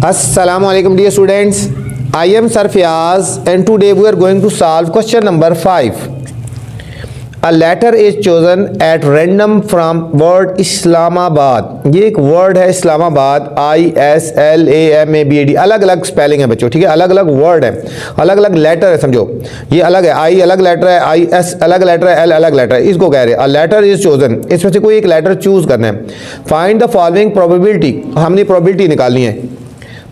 Assalamualaikum dear students, I am Sir Fiaz and today we are going to solve question number 5. A letter is chosen at random from word Islamabad. ये एक word है Islamabad, ISLAMABAD, अलग अलग spelling है बच्चों, ठीक है, अलग अलग वर्ड है, अलग अलग लेटर है, समझो ये अलग है, I अलग लेटर है, IS अलग लेटर है, L अलग लेटर है, इसको कह रहे हैं अ लेटर इज चोजन, इसमें से कोई एक लेटर चूज करना है। फाइंड द फॉलोइंग प्रोबेबिलिटी, हमने प्रोबेबिलिटी निकालनी है,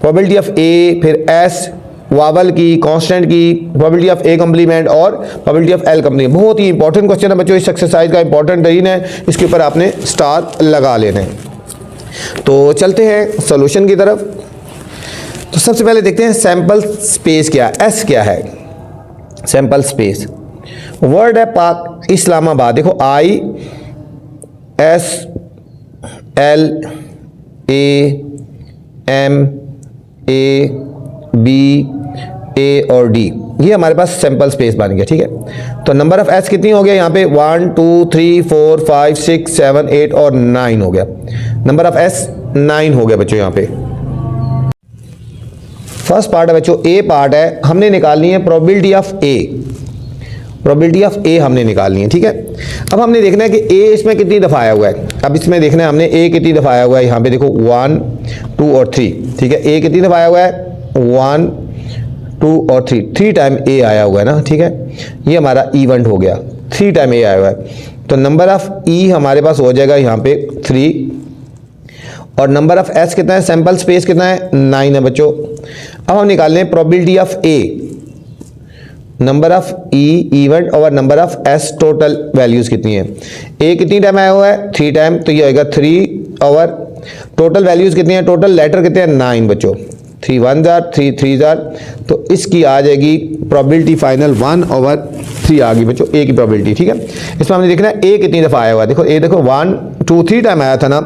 प्रोबेबिलिटी ऑफ ए, फिर एस वावल की, कांस्टेंट की, प्रोबेबिलिटी ऑफ ए कम्प्लीमेंट और प्रोबेबिलिटी ऑफ एल कम्प्लीमेंट। बहुत ही इंपॉर्टेंट क्वेश्चन है बच्चों, इस एक्सरसाइज का इंपॉर्टेंट तरीन है, इसके ऊपर आपने स्टार लगा लेना है। तो चलते हैं सॉल्यूशन की तरफ। तो सबसे पहले देखते हैं सैंपल स्पेस क्या है, एस क्या है, सैंपल स्पेस वर्ड है पाक इस्लामाबाद, देखो ISLAMABA और डी, ये हमारे पास सैंपल स्पेस बन गया, ठीक है। तो नंबर ऑफ एस कितनी हो गया यहाँ पे 1 2 3 4 5 6 7 8 और 9 हो गया, नंबर ऑफ एस 9 हो गया बच्चों। यहाँ पे फर्स्ट पार्ट है बच्चों, ए पार्ट है, हमने निकालनी है probability of A, probability of A हमने निकालनी है, ठीक है। अब हमने देखना है कि ए इसमें कितनी दफ़ा आया हुआ है, अब इसमें देखना है हमने ए कितनी दफ़ा आया हुआ है, यहाँ पे देखो 1 2 और 3, ठीक है। ए कितनी दफ़ा आया हुआ है 1 2 और 3, 3 टाइम ए आया हुआ है ना, ठीक है। ये हमारा इवेंट हो गया, 3 टाइम ए आया हुआ है, तो नंबर ऑफ ई हमारे पास हो जाएगा यहाँ पे 3 और नंबर ऑफ एस कितना है, सैंपल स्पेस कितना है 9 है बच्चों। अब हम निकाल लें probability of A, number of E event और number of S total values कितनी है। ए कितनी टाइम आया हुआ है 3 टाइम, तो ये होगा 3 और टोटल वैल्यूज कितनी है, टोटल लेटर कितने हैं 9 बच्चों, 3 1 जार 3 3 जार, तो इसकी आ जाएगी प्रोबेबिलिटी फाइनल 1/3 आ गई बच्चों ए की प्रोबेबिलिटी, ठीक है। इसमें हमने देखना है ए कितनी दफ़ा आया हुआ है, देखो ए देखो 1 2 3 टाइम आया था ना,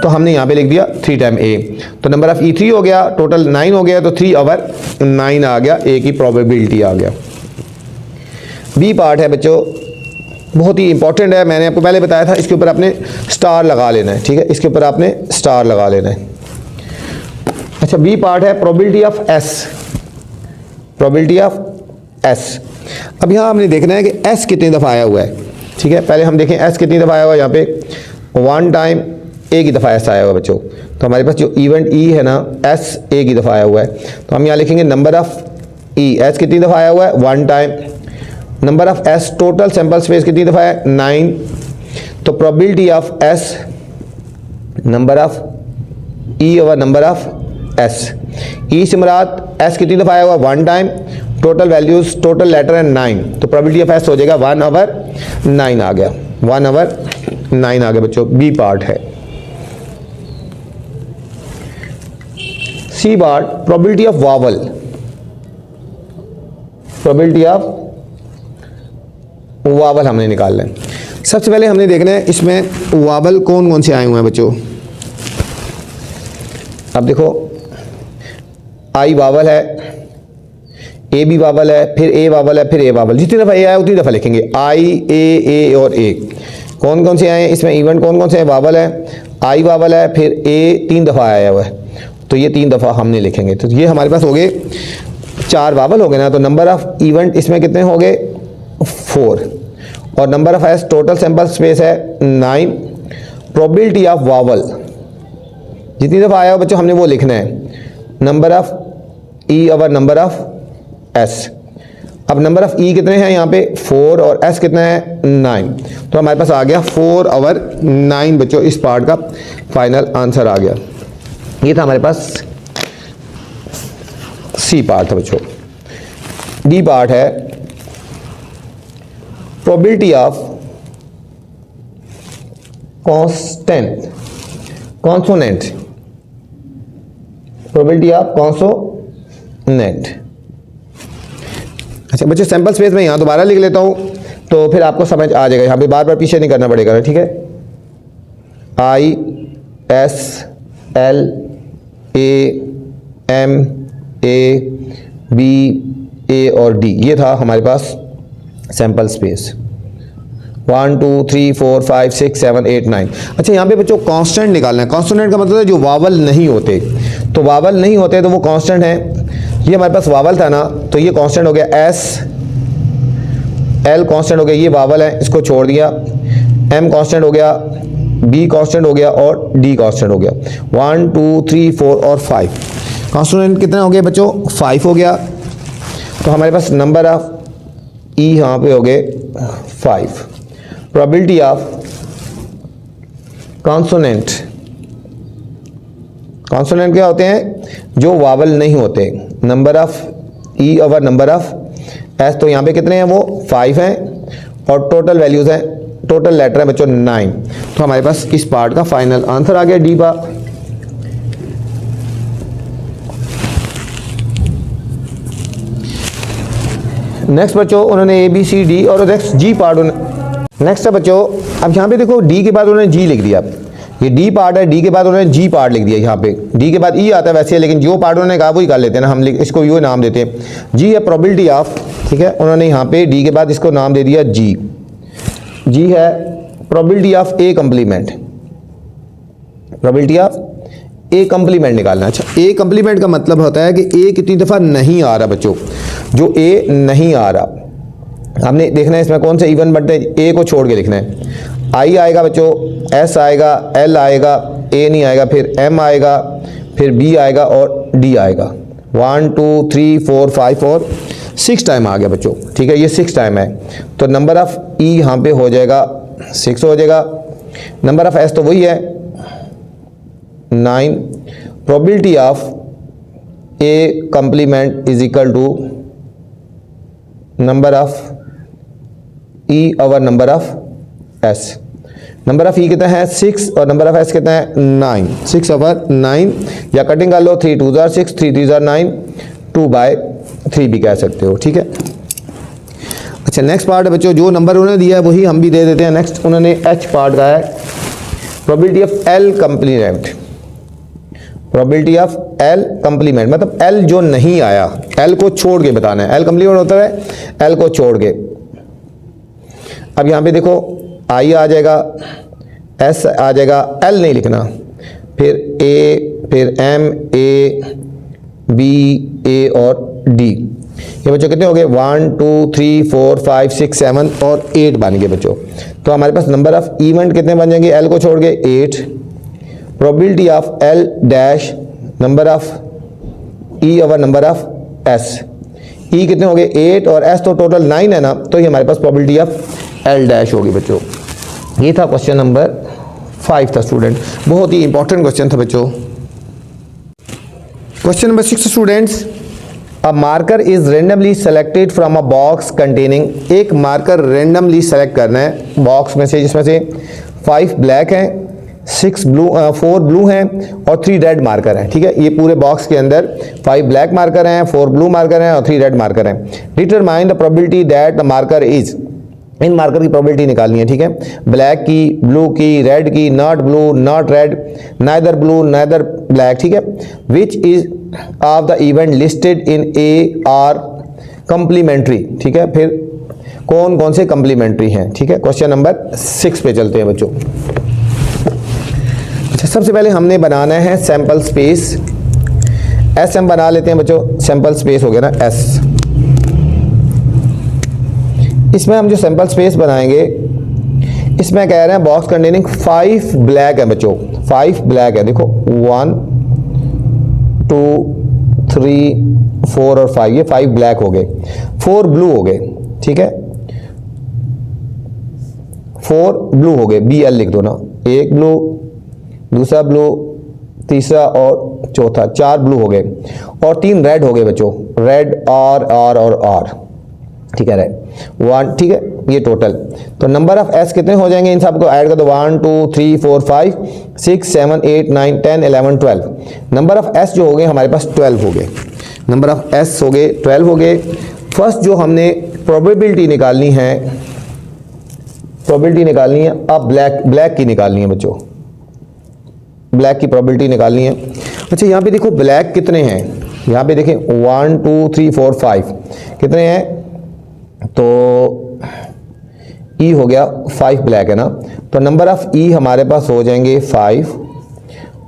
तो हमने यहाँ पे लिख दिया 3 टाइम ए, तो नंबर ऑफ ई 3 हो गया, टोटल 9 हो गया, तो 3/9 आ गया, ए की प्रोबेबिलिटी आ गया। बी पार्ट है बच्चों, बहुत ही इंपॉर्टेंट है, मैंने आपको पहले बताया था, इसके ऊपर आपने स्टार लगा लेना है, ठीक है, इसके ऊपर आपने स्टार लगा लेना है। अच्छा, बी पार्ट है probability of S, probability of S. अब यहाँ हमने देखना है कि एस कितनी दफ़ा आया हुआ है, ठीक है। पहले हम देखें एस कितनी दफ़ा आया हुआ है, यहाँ पे 1 टाइम ए की दफ़ा एस आया हुआ है बच्चों, तो हमारे पास जो इवेंट ई है ना, एस ए की दफ़ा आया हुआ है, तो हम यहाँ लिखेंगे नंबर ऑफ ई, एस कितनी दफ़ा आया हुआ है 1 time, number of S total sample space कितनी दफ़ा है 9, तो probability of S number of E और नंबर ऑफ एस, ई से मुराद एस कितनी दफ़ा आया हुआ 1 time, total values total letter है 9, तो प्रोबेबिलिटी ऑफ एस हो जाएगा 1/9 आ गया, 1/9 आ गया बच्चों, बी पार्ट है। C part probability of vowel, probability of vowel हमने निकालना है। सबसे पहले हमने देखना है इसमें वावल कौन कौन से आए हुए हैं बच्चों। अब देखो आई वावल है, ए भी वावल है, फिर ए वावल है, फिर ए वावल, जितनी दफ़ा ए आया उतनी दफ़ा लिखेंगे, आई ए और ए। कौन कौन से आए हैं इसमें, इवेंट कौन कौन से हैं, वावल है, आई वावल है, फिर ए 3 दफ़ा आया हुआ है, तो ये 3 दफ़ा हमने लिखेंगे, तो ये हमारे पास हो गए 4 वावल हो गए ना, तो नंबर ऑफ इवेंट इसमें कितने हो गए 4 और number of S total sample space है 9, प्रोबेबिलिटी ऑफ वावल जितनी दफ़ा आया हो बच्चों हमने वो लिखना है, नंबर ऑफ ई और नंबर ऑफ एस। अब नंबर ऑफ ई कितने हैं यहाँ पे 4 और एस कितना है 9, तो हमारे पास आ गया 4/9 बच्चों, इस पार्ट का फाइनल आंसर आ गया। ये था हमारे पास सी पार्ट था बच्चों। डी पार्ट है probability of consonant, probability of consonant. अच्छा बच्चों, सैंपल स्पेस में यहाँ दोबारा लिख लेता हूँ, तो फिर आपको समझ आ जाएगा, यहाँ पे बार बार पीछे नहीं करना पड़ेगा, ठीक है। ISLAMABA और डी, ये था हमारे पास सैंपल स्पेस। 1 2 3 4 5 6 7 8 9। अच्छा यहाँ पे बच्चों कांस्टेंट निकालना है। कांस्टेंट का मतलब है जो वावल नहीं होते, तो वावल नहीं होते तो वो कांस्टेंट है। ये हमारे पास वावल था ना, तो ये कांस्टेंट हो गया, एस एल कांस्टेंट हो गया, ये वावल है, इसको छोड़ दिया, एम कांस्टेंट हो गया, बी कांस्टेंट हो गया और डी कांस्टेंट हो गया। 1 2 3 4 और 5 कांस्टेंट कितना हो गया बच्चों? 5 हो गया। तो हमारे पास नंबर ऑफ ई यहाँ पे हो गए 5। प्रोबेबिलिटी ऑफ कॉन्सोनेंट, कॉन्सोनेंट क्या होते हैं? जो वावल नहीं होते। Number of E over number of S, तो यहाँ पे कितने हैं? वो 5 हैं और टोटल वैल्यूज हैं, टोटल लेटर है बच्चों 9। तो हमारे पास इस पार्ट का फाइनल आंसर आ गया डी का। नेक्स्ट बच्चों उन्होंने ए बी सी डी और नेक्स्ट जी पार्ट नेक्स्ट है बच्चों, अब यहाँ पे देखो डी के बाद उन्होंने जी लिख दिया, ये डी पार्ट है, डी के बाद उन्होंने जी पार्ट लिख दिया। यहाँ पे डी के बाद ई आता है वैसे है, लेकिन जो पार्ट उन्होंने कहा वही कर लेते हैं ना हम, इसको यो नाम देते हैं। जी है प्रोबेबिलिटी ऑफ, ठीक है, उन्होंने यहाँ पे डी के बाद इसको नाम दे दिया जी। जी है probability of A complement, probability of A complement निकालना। अच्छा, ए कंप्लीमेंट का मतलब होता है कि ए कितनी दफ़ा नहीं आ रहा बच्चों, जो ए नहीं आ रहा हमने देखना है इसमें कौन से इवन बनते हैं, ए को छोड़ के लिखना है। आई आएगा बच्चों, एस आएगा, एल आएगा, ए नहीं आएगा, फिर एम आएगा, फिर बी आएगा और डी आएगा। 1 2 3 4 5 और 6 टाइम आ गया बच्चों, ठीक है, ये 6 टाइम है। तो नंबर ऑफ ई यहाँ पे हो जाएगा 6 हो जाएगा। नंबर ऑफ एस तो वही है 9। Probability of A complement is equal to number of E over number of S. Number of E कितना है 6 और नंबर ऑफ एस कितना है 9। 6 ओवर 9 या कटिंग कर लो, 3 2 जार 6, 3 3 जार 9, 2/3 भी कह सकते हो, ठीक है। अच्छा, नेक्स्ट पार्ट है बच्चों, जो नंबर उन्होंने दिया है वही हम भी दे देते हैं। नेक्स्ट उन्होंने एच पार्ट का है, probability of L complement. Probability of L complement मतलब एल जो नहीं आया, एल को छोड़ के बताना है। एल कंप्लीमेंट होता है एल को छोड़ के। अब यहाँ पे देखो आई आ जाएगा, एस आ जाएगा, एल नहीं लिखना, फिर ए, फिर एम, ए, बी, ए और डी। ये बच्चों कितने हो गए? 1 2 3 4 5 6 7 और 8 बन गए बच्चों। तो हमारे पास नंबर ऑफ इवेंट कितने बन जाएंगे? एल को छोड़ के 8। Probability of L dash number of E over number of S. E कितने हो गए? 8 और एस तो टोटल 9 है ना, तो ये हमारे पास प्रोबेबिलिटी ऑफ एल डैश होगी बच्चों। ये था क्वेश्चन नंबर 5 था स्टूडेंट, बहुत ही इंपॉर्टेंट क्वेश्चन था बच्चों। Question number 6 students, a marker is randomly selected from a box containing. एक मार्कर रेंडमली सेलेक्ट करना है बॉक्स में से, जिसमें से 5 ब्लैक हैं, 4 ब्लू हैं और 3 रेड मार्कर हैं, ठीक है। ये पूरे बॉक्स के अंदर 5 ब्लैक मार्कर हैं, 4 ब्लू मार्कर हैं और 3 रेड मार्कर हैं। Determine the probability that the marker is, in marker की प्रोबेबिलिटी निकालनी है, ठीक है। ब्लैक की, ब्लू की, रेड की, not blue, not red, neither blue, neither black, ठीक है। Which is of the event listed in A R complementary, ठीक है। फिर कौन कौन से कंप्लीमेंट्री हैं, ठीक है। क्वेश्चन नंबर 6 पे चलते हैं बच्चों। अच्छा, सबसे पहले हमने बनाना है सैंपल स्पेस। एस हम बना लेते हैं बच्चों, सैंपल स्पेस हो गया ना एस। इसमें हम जो सैंपल स्पेस बनाएंगे, इसमें कह रहे हैं बॉक्स कंटेनिंग 5 ब्लैक है बच्चों, 5 ब्लैक है। देखो 1 2 3 4 और 5, ये 5 ब्लैक हो गए। 4 ब्लू हो गए, ठीक है, 4 ब्लू हो गए, BL लिख दो ना। एक ब्लू, दूसरा ब्लू, तीसरा और चौथा, 4 ब्लू हो गए और 3 रेड हो गए बच्चों, रेड R और R, ठीक है, रेड 1, ठीक है। ये टोटल, तो नंबर ऑफ एस कितने हो जाएंगे? इन सबको ऐड कर दो, 1 2 3 4 5 6 7 8 9 10 11 12। नंबर ऑफ एस जो हो गए हमारे पास 12 हो गए, नंबर ऑफ एस हो गए 12 हो गए। फर्स्ट जो हमने प्रोबेबिलिटी निकालनी है, प्रोबेबिलिटी निकालनी है, अब ब्लैक की निकालनी है बच्चों, ब्लैक की प्रोबेबिलिटी निकालनी है। अच्छा, यहाँ पे देखो ब्लैक कितने हैं, यहाँ पे देखें 1 2 3 4 5 कितने हैं? तो ई हो गया 5 ब्लैक है ना, तो नंबर ऑफ ई हमारे पास हो जाएंगे 5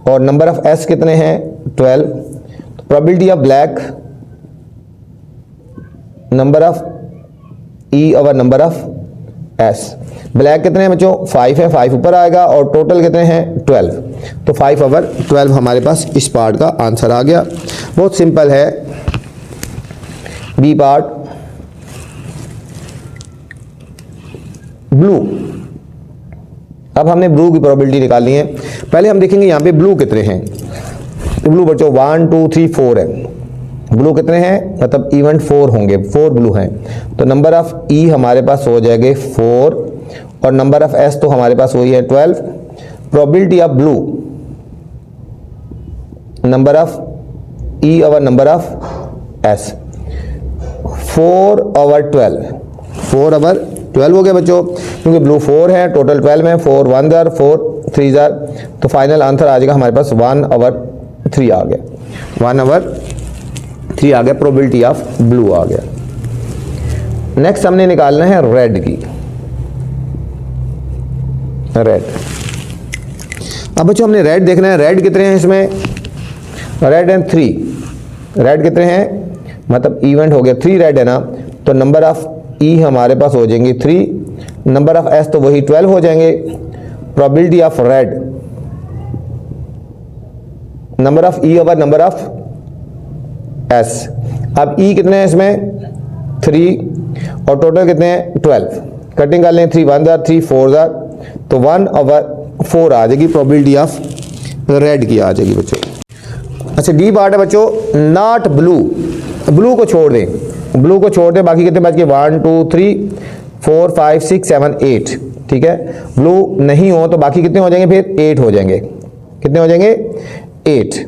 और नंबर ऑफ एस कितने हैं? 12, probability of black, number of E over number of S. Black कितने हैं बच्चों? 5 है, 5 ऊपर आएगा और टोटल कितने हैं? 12, तो 5 ओवर 12 हमारे पास इस पार्ट का आंसर आ गया। बहुत सिंपल है। B part, blue. अब हमने ब्लू की प्रोबेबिलिटी निकालनी है। पहले हम देखेंगे यहाँ पे ब्लू कितने हैं। तो ब्लू बच्चों 1 2 3 4 है। ब्लू कितने हैं? मतलब इवेंट 4 होंगे, 4 ब्लू हैं। तो नंबर ऑफ ई हमारे पास हो जाएंगे 4 और नंबर ऑफ एस तो हमारे पास वही है 12। Probability of blue, number of E over number of S, 4 over 12, 4 over 12 हो गया बच्चों, क्योंकि ब्लू 4 है, टोटल 12 में 4 1 जार 4 3 जार, तो फाइनल आंसर आ जाएगा हमारे पास 1 ओवर 3 आ गया, 1 ओवर 3 आ गया। प्रोबेबिलिटी ऑफ ब्लू आ गया। नेक्स्ट हमने निकालना है रेड की। रेड, अब बच्चों हमने रेड देखना है। रेड कितने हैं इसमें? Red and 3। रेड कितने हैं? मतलब इवेंट हो गया 3 रेड है ना, तो नंबर ऑफ ई हमारे पास हो जाएंगे 3, नंबर ऑफ एस तो वही 12 हो जाएंगे। Probability of red, number of E over number of S. अब ई कितने हैं इसमें? 3 और टोटल कितने हैं? 12। कटिंग कर लें, 3 1 जार 3 4 जार, तो 1 ओवर 4 आ जाएगी। प्रोबेबिलिटी ऑफ रेड की आ जाएगी बच्चों। अच्छा, डी पार्ट है बच्चों, नॉट ब्लू। ब्लू को छोड़ दें, ब्लू को छोड़ दें, बाकी कितने बच गए? 1 2 3 4 5 6 7 8। ठीक है, ब्लू नहीं हो तो बाकी कितने हो जाएंगे? फिर 8 हो जाएंगे। कितने हो जाएंगे? 8।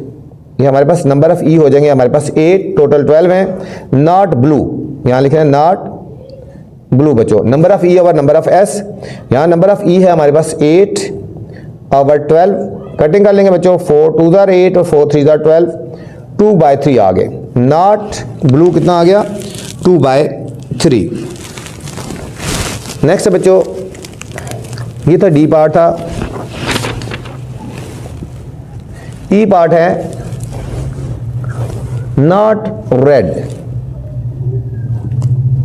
ये हमारे पास नंबर ऑफ ई हो जाएंगे हमारे पास 8, टोटल 12 है। नॉट ब्लू, यहाँ लिखे हैं नॉट ब्लू बच्चों। Number of E over number of S, यहाँ नंबर ऑफ ई है हमारे पास 8 ओवर 12। कटिंग कर लेंगे बच्चों, 4 2 जार 8 और 4 3 जार 12, 2/3 आ गए। नॉट ब्लू कितना आ गया? 2/3। नेक्स्ट है बच्चों, ये था डी पार्ट था। ई पार्ट है नॉट रेड।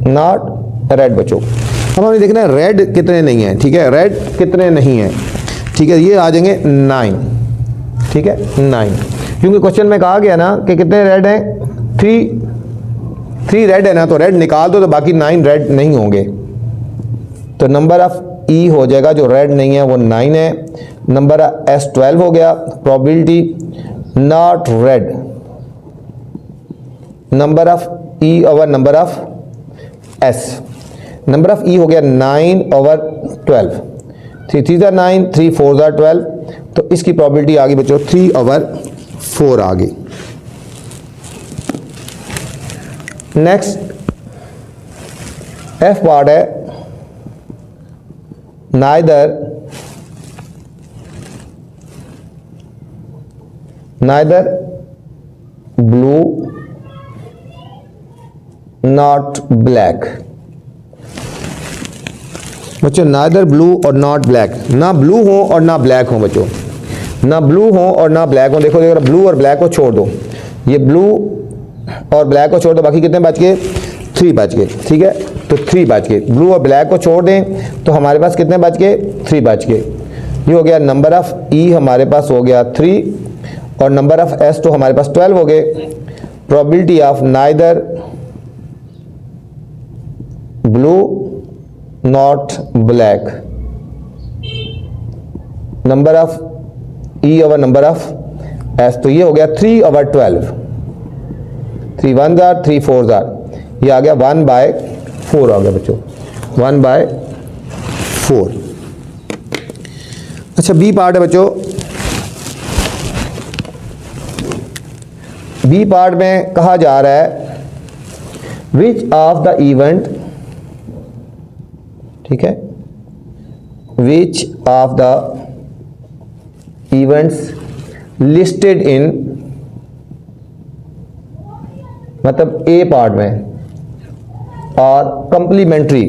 नॉट रेड बच्चों, अब हमें देखना है रेड कितने नहीं है। ठीक है, रेड कितने नहीं है। ठीक है, ये आ जाएंगे 9। ठीक है, 9, क्योंकि क्वेश्चन में कहा गया ना कि कितने रेड हैं? 3 रेड है ना, तो रेड निकाल दो तो बाकी 9 रेड नहीं होंगे। तो नंबर ऑफ ई हो जाएगा जो रेड नहीं है वो 9 है। नंबर एस 12 हो गया। Probability not red, number of E over number of S. Number of E हो गया 9 ओवर 12, 3 3 जार 9 3 4 जार 12, तो इसकी प्रोबेबिलिटी आ गई बच्चों 3 ओवर 4 आ गई। नेक्स्ट एफ पार्ट है, नाइदर ब्लू नॉट ब्लैक। बच्चों नाइदर ब्लू और नॉट ब्लैक, ना ब्लू हो और ना ब्लैक हो बच्चों, ना ब्लू हो और ना ब्लैक हो। देखो देखो, ब्लू और ब्लैक को छोड़ दो, ये ब्लू और ब्लैक को छोड़ दो, बाकी कितने बच गए? 3 बच गए। ठीक है, तो 3 बच गए। ब्लू और ब्लैक को छोड़ दें तो हमारे पास कितने बच गए? 3 बच गए। ये हो गया नंबर ऑफ ई हमारे पास हो गया 3 और नंबर ऑफ एस तो हमारे पास 12 हो गए। Probability of neither blue not black, number of E over number of S, तो ये हो गया 3 ओवर 12, 3 1 जार 3 4 जार, ये आ गया 1/4 आ गया बच्चों, 1/4। अच्छा, बी पार्ट है बच्चों। बी पार्ट में कहा जा रहा है विच ऑफ द इवेंट, ठीक है, which of the events listed in, मतलब ए पार्ट में, और कंप्लीमेंट्री,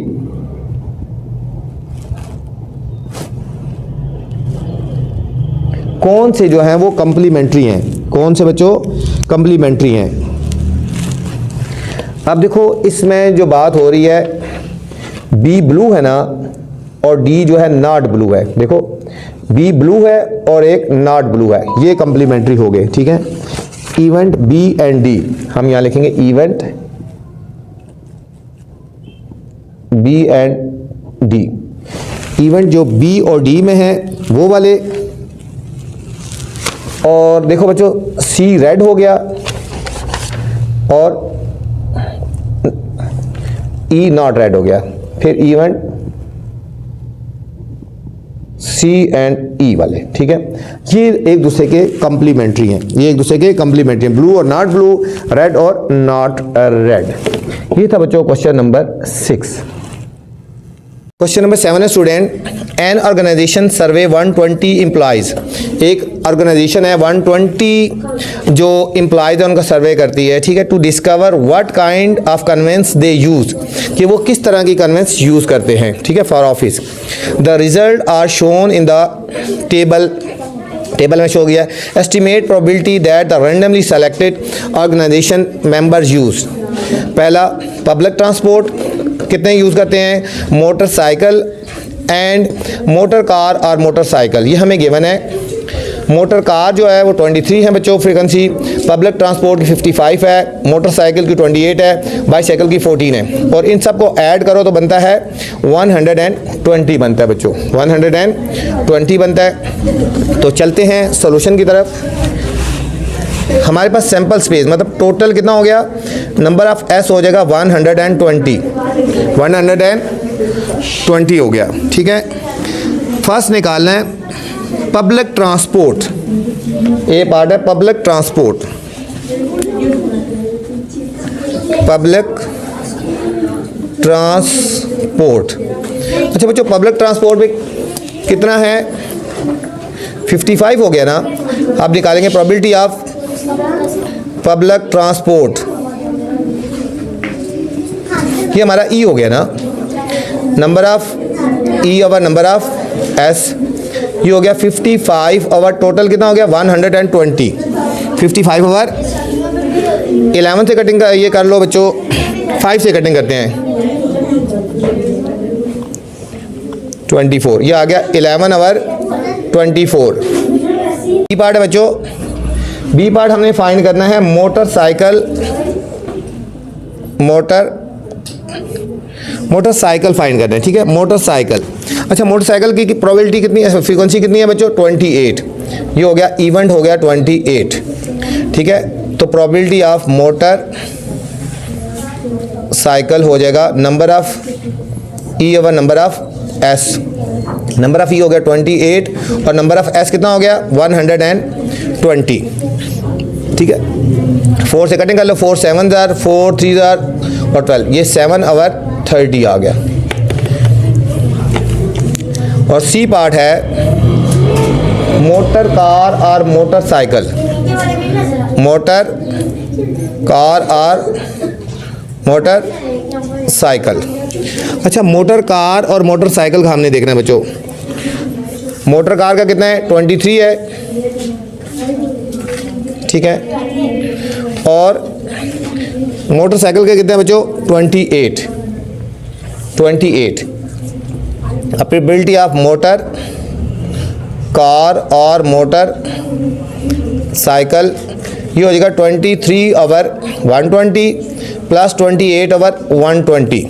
कौन से जो हैं वो कंप्लीमेंट्री हैं, कौन से बच्चों? कंप्लीमेंट्री हैं। अब देखो इसमें जो बात हो रही है, बी ब्लू है ना और डी जो है नॉट ब्लू है। देखो बी ब्लू है और एक नॉट ब्लू है, ये कंप्लीमेंट्री हो गए, ठीक है। इवेंट बी एंड डी, हम यहाँ लिखेंगे event B and D. Event जो बी और डी में है वो वाले, और देखो बच्चों सी रेड हो गया और ई नॉट रेड हो गया। फिर इवेंट सी एंड ई वाले, ठीक है। ये एक दूसरे के कंप्लीमेंट्री हैं, ये एक दूसरे के कंप्लीमेंट्री हैं, ब्लू और नॉट ब्लू, रेड और नॉट रेड। ये था बच्चों क्वेश्चन नंबर 6। क्वेश्चन नंबर 7 है स्टूडेंट, एन ऑर्गेनाइजेशन सर्वे 120 एम्प्लॉयज़। एक ऑर्गेनाइजेशन है 120 जो एम्प्लॉयज़ है उनका सर्वे करती है, ठीक है। To discover what kind of conveyance they use, कि वो किस तरह की कन्वेंस यूज़ करते हैं, ठीक है, for office. The result are shown in the table में शो गया। Estimate probability that the randomly selected organisation members use. पहला पब्लिक ट्रांसपोर्ट कितने यूज़ करते हैं, मोटरसाइकिल एंड मोटर कार और मोटरसाइकिल, ये हमें गिवन है। मोटर कार जो है वो 23 है बच्चों फ्रीक्वेंसी, पब्लिक ट्रांसपोर्ट की 55 है, मोटरसाइकिल की 28 है, बाईसाइकिल की 14 है, और इन सब को ऐड करो तो बनता है 120 बनता है बच्चों, 120 बनता है। तो चलते हैं सॉल्यूशन की तरफ। हमारे पास सैंपल स्पेस मतलब टोटल कितना हो गया, नंबर ऑफ एस हो जाएगा 120 हो गया, ठीक है। फर्स्ट निकालना है पब्लिक ट्रांसपोर्ट, ए पार्ट है पब्लिक ट्रांसपोर्ट। पब्लिक ट्रांसपोर्ट, अच्छा बच्चों पब्लिक ट्रांसपोर्ट में कितना है, 55 हो गया ना। आप निकालेंगे प्रोबेबिलिटी ऑफ पब्लिक ट्रांसपोर्ट, ये हमारा ई हो गया ना, number of E over number of S, ये हो गया 55 ओवर टोटल कितना हो गया 120, 55 ओवर 11 से कटिंग का ये कर लो बच्चों, 5 से कटिंग करते हैं 24, ये आ गया 11 ओवर 24। बी पार्ट है बच्चों, बी पार्ट हमने फाइंड करना है मोटरसाइकिल, मोटरसाइकिल फाइंड करना है, ठीक है। मोटरसाइकिल, अच्छा मोटरसाइकिल की प्रोबेबिलिटी कितनी है, फ्रीक्वेंसी कितनी है बच्चों 28, ये हो गया इवेंट हो गया 28, ठीक है। तो प्रोबेबिलिटी ऑफ मोटर साइकिल हो जाएगा number of E over number of S, number of E हो गया 28 और नंबर ऑफ एस कितना हो गया 120, ठीक है। 4 से कटिंग कर लो, 4 7 जार, 4 3 जार और 12, ये 7 ओवर 30 आ गया। और सी पार्ट है मोटर कार और मोटरसाइकिल, मोटर कार और मोटरसाइकिल। अच्छा मोटर कार और मोटरसाइकिल का हमने देखना है बच्चों, मोटर कार का कितना है 23 है, ठीक है, और मोटरसाइकिल के कितने हैं बच्चों 28। प्रोबेबिलिटी ऑफ मोटर कार और मोटर साइकिल, ये हो जाएगा 23 ओवर 120 प्लस 28 ओवर 120,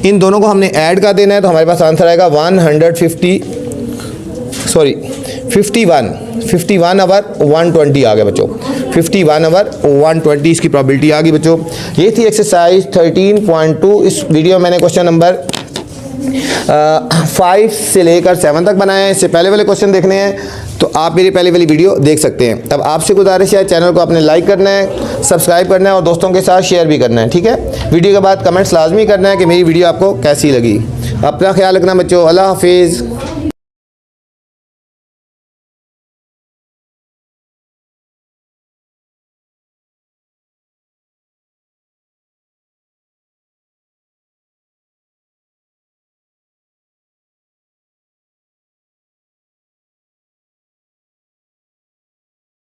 इन दोनों को हमने ऐड कर देना है तो हमारे पास आंसर आएगा 51 ओवर 120 आ गया बच्चों, 51 ओवर 120 इसकी प्रोबेबिलिटी आ गई बच्चों। ये थी एक्सरसाइज 13.2। इस वीडियो में मैंने क्वेश्चन नंबर 5 से लेकर 7 तक बनाए हैं। इससे पहले वाले क्वेश्चन देखने हैं तो आप मेरी पहले वाली वीडियो देख सकते हैं। तब आपसे गुजारिश है चैनल को आपने लाइक करना है, सब्सक्राइब करना है और दोस्तों के साथ शेयर भी करना है, ठीक है। वीडियो के बाद कमेंट्स लाजमी करना है कि मेरी वीडियो आपको कैसी लगी। अपना ख्याल रखना बच्चों, अल्लाह हाफिज़।